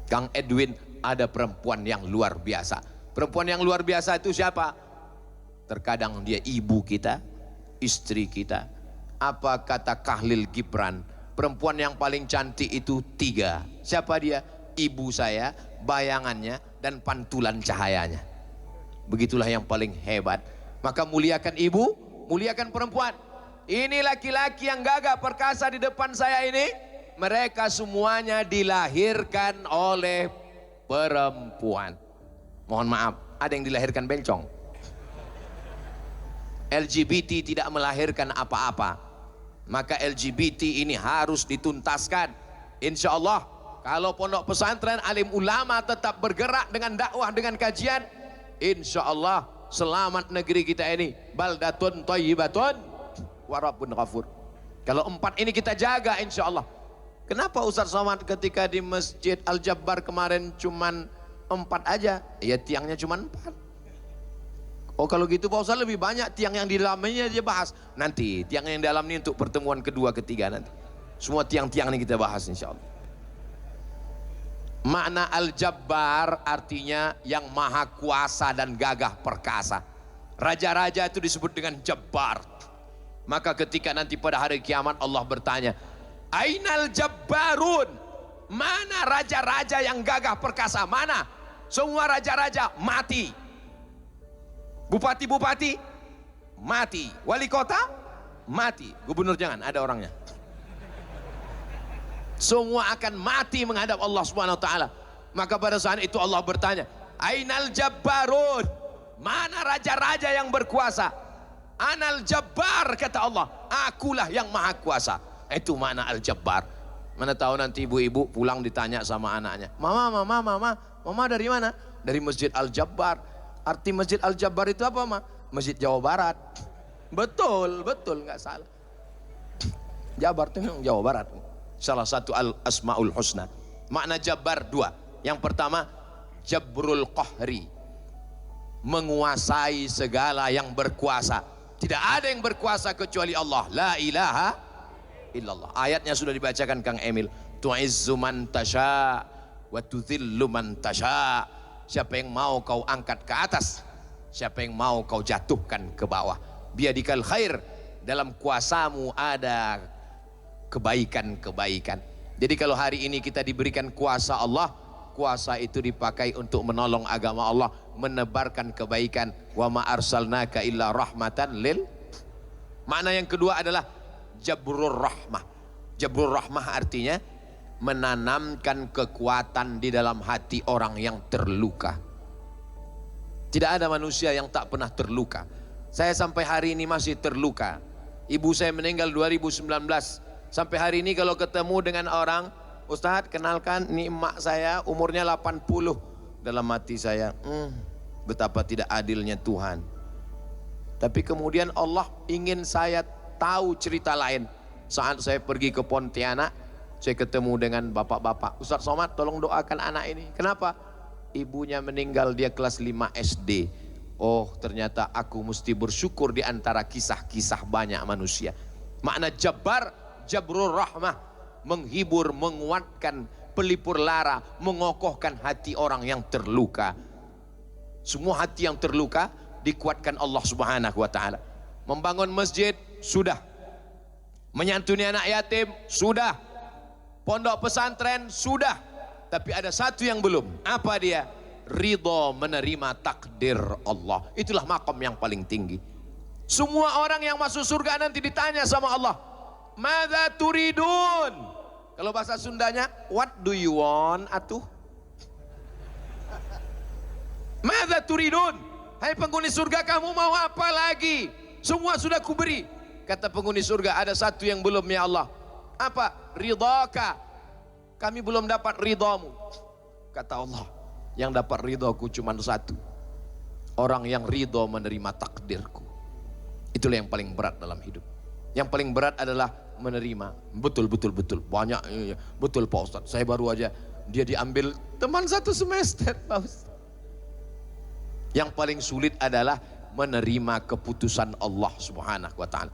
Kang Edwin, ada perempuan yang luar biasa. Perempuan yang luar biasa itu siapa? Terkadang dia ibu kita, istri kita. Apa kata Khalil Gibran? Perempuan yang paling cantik itu 3. Siapa dia? Ibu saya, bayangannya, dan pantulan cahayanya. Begitulah yang paling hebat. Maka muliakan ibu, muliakan perempuan. Ini laki-laki yang gagah perkasa di depan saya ini, mereka semuanya dilahirkan oleh perempuan. Mohon maaf, ada yang dilahirkan bencong. LGBT tidak melahirkan apa-apa. Maka LGBT ini harus dituntaskan. Insya Allah, kalau pondok pesantren, alim ulama tetap bergerak dengan dakwah, dengan kajian, insya Allah selamat negeri kita ini. Baldatun thayyibatun wa rabbun ghafur. Kalau 4 ini kita jaga insya Allah. Kenapa Ustaz Somad ketika di Masjid Al-Jabbar kemarin cuman 4 aja? Ya tiangnya cuman 4. Oh kalau gitu Pak Ustaz lebih banyak tiang yang di dalamnya dia bahas. Nanti tiang yang dalam ini untuk pertemuan kedua ketiga nanti. Semua tiang-tiang ini kita bahas insya Allah. Makna Al-Jabbar artinya yang maha kuasa dan gagah perkasa. Raja-raja itu disebut dengan Jabbar. Maka ketika nanti pada hari kiamat Allah bertanya, Ainal Jabbarun? Mana raja-raja yang gagah perkasa? Mana? Semua raja-raja mati. Bupati-bupati mati. Wali kota mati. Gubernur jangan, ada orangnya. Semua akan mati menghadap Allah Subhanahu wa taala. Maka pada saat itu Allah bertanya, Ainal Jabbarun? Mana raja-raja yang berkuasa? Anal Jabbar, kata Allah, akulah yang maha kuasa. Itu makna Al-Jabbar. Mana tahu nanti ibu-ibu pulang ditanya sama anaknya, mama dari mana? Dari Masjid Al-Jabbar. Arti Masjid Al-Jabbar itu apa, Ma? Masjid Jawa Barat. Betul, nggak salah. Jabar itu memang Jawa Barat. Salah satu Al-Asmaul Husna. Makna Jabbar dua. Yang pertama, Jabrul Qahri, menguasai segala yang berkuasa. Tidak ada yang berkuasa kecuali Allah. La ilaha illallah. Ayatnya sudah dibacakan Kang Emil. Tu'izzu man tasha wa tudhillu man tasha. Siapa yang mau kau angkat ke atas, siapa yang mau kau jatuhkan ke bawah. Biadikal khair, dalam kuasamu ada kebaikan-kebaikan. Jadi kalau hari ini kita diberikan kuasa Allah, kuasa itu dipakai untuk menolong agama Allah, menebarkan kebaikan. Wa ma arsalnaka illa rahmatan lil. Makna yang kedua adalah Jabrur Rahmah. Jabrur Rahmah artinya menanamkan kekuatan di dalam hati orang yang terluka. Tidak ada manusia yang tak pernah terluka. Saya sampai hari ini masih terluka. Ibu saya meninggal 2019. Sampai hari ini kalau ketemu dengan orang, Ustadz kenalkan ini emak saya umurnya 80. Dalam hati saya, betapa tidak adilnya Tuhan. Tapi kemudian Allah ingin saya tahu cerita lain. Saat saya pergi ke Pontianak, saya ketemu dengan bapak-bapak. Ustadz Somad tolong doakan anak ini. Kenapa? Ibunya meninggal, dia kelas 5 SD. Oh ternyata aku mesti bersyukur di antara kisah-kisah banyak manusia. Makna Jabbar, Jabrur Rahmah, menghibur, menguatkan, pelipur lara, mengokohkan hati orang yang terluka. Semua hati yang terluka dikuatkan Allah Subhanahu wa taala. Membangun masjid sudah, menyantuni anak yatim sudah, pondok pesantren sudah, tapi ada satu yang belum. Apa dia? Ridho menerima takdir Allah. Itulah makom yang paling tinggi. Semua orang yang masuk surga nanti ditanya sama Allah, Madza turidun? Kalau bahasa Sundanya, what do you want atuh? Madza turidun? Hai penghuni surga, kamu mau apa lagi? Semua sudah kuberi. Kata penghuni surga, ada satu yang belum ya Allah. Apa? Ridhaka. Kami belum dapat ridhamu. Kata Allah, yang dapat ridhaku cuma satu. Orang yang ridho menerima takdirku. Itulah yang paling berat dalam hidup. Yang paling berat adalah menerima. Betul. Banyak. Betul Pak Ustadz. Saya baru aja, dia diambil teman satu semester Pak Ustadz. Yang paling sulit adalah menerima keputusan Allah Subhanahu wa ta'ala.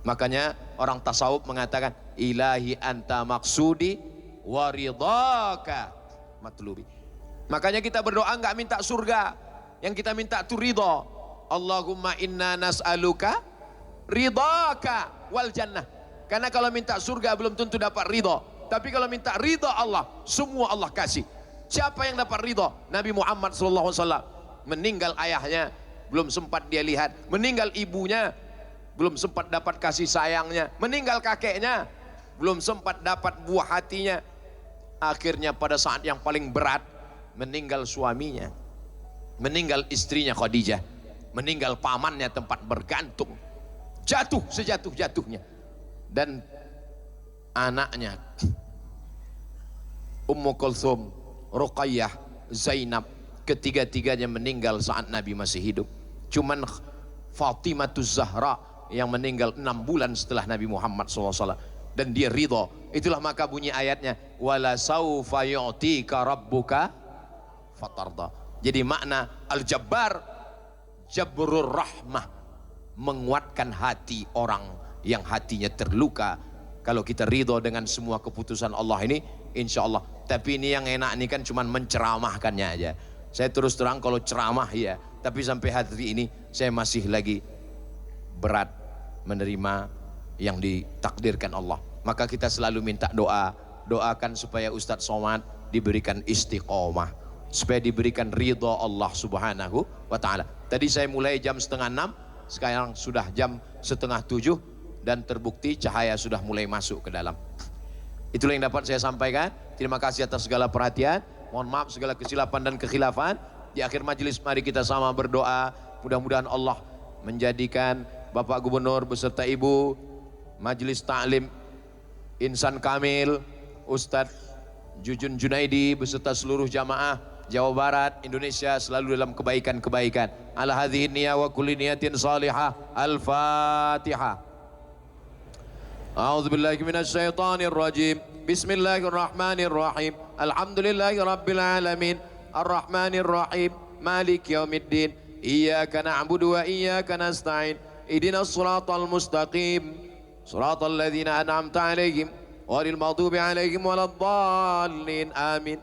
Makanya orang tasawuf mengatakan, ilahi anta maksudi wa ridhaka matlubi. Makanya kita berdoa enggak minta surga, yang kita minta itu ridha. Allahumma inna nas'aluka ridhaka wal jannah. Karena kalau minta surga belum tentu dapat ridha, tapi kalau minta ridha Allah, semua Allah kasih. Siapa yang dapat ridha? Nabi Muhammad SAW. Meninggal ayahnya, belum sempat dia lihat. Meninggal ibunya, belum sempat dapat kasih sayangnya. Meninggal kakeknya, belum sempat dapat buah hatinya. Akhirnya pada saat yang paling berat, meninggal suaminya, meninggal istrinya Khadijah, meninggal pamannya tempat bergantung, jatuh sejatuh-jatuhnya. Dan anaknya Ummu Kulthum, Ruqayyah, Zainab, ketiga-tiganya meninggal saat Nabi masih hidup. Cuman Fatimah Zahra yang meninggal 6 bulan setelah Nabi Muhammad SAW. Dan dia ridho. Itulah maka bunyi ayatnya, wala saufa yu'tika rabbuka fatarda. Jadi makna Al-Jabbar, Jabrur Rahmah, menguatkan hati orang yang hatinya terluka. Kalau kita ridho dengan semua keputusan Allah ini, insya Allah Tapi ini yang enak ini kan cuman menceramahkannya aja. Saya terus terang kalau ceramah ya, tapi sampai hari ini saya masih lagi berat menerima yang ditakdirkan Allah. Maka kita selalu minta doa, doakan supaya Ustadz Somad diberikan istiqomah, supaya diberikan ridha Allah Subhanahu wa ta'ala. Tadi saya mulai jam 6:30, sekarang sudah jam 6:30 dan terbukti cahaya sudah mulai masuk ke dalam. Itulah yang dapat saya sampaikan. Terima kasih atas segala perhatian. Mohon maaf segala kesilapan dan kekhilafan. Di akhir majelis mari kita sama berdoa. Mudah-mudahan Allah menjadikan Bapak Gubernur beserta Ibu, Majelis Ta'lim Insan Kamil, Ustadz Jujun Junaidi beserta seluruh jamaah Jawa Barat, Indonesia selalu dalam kebaikan-kebaikan. Ala hadhihi niyya wa kulli niyatin salihah. Al-Fatihah. A'udzu billahi minasy syaithanir rajim. Bismillahirrahmanirrahim. Alhamdulillahi rabbil alamin. Arrahmanir rahim. Maliki yaumiddin. Iyyaka na'budu wa iyyaka nasta'in. Ihdinas siratal mustaqim. Siratal ladzina an'amta 'alaihim ghairil maghdubi 'alaihim waladdallin. Amin.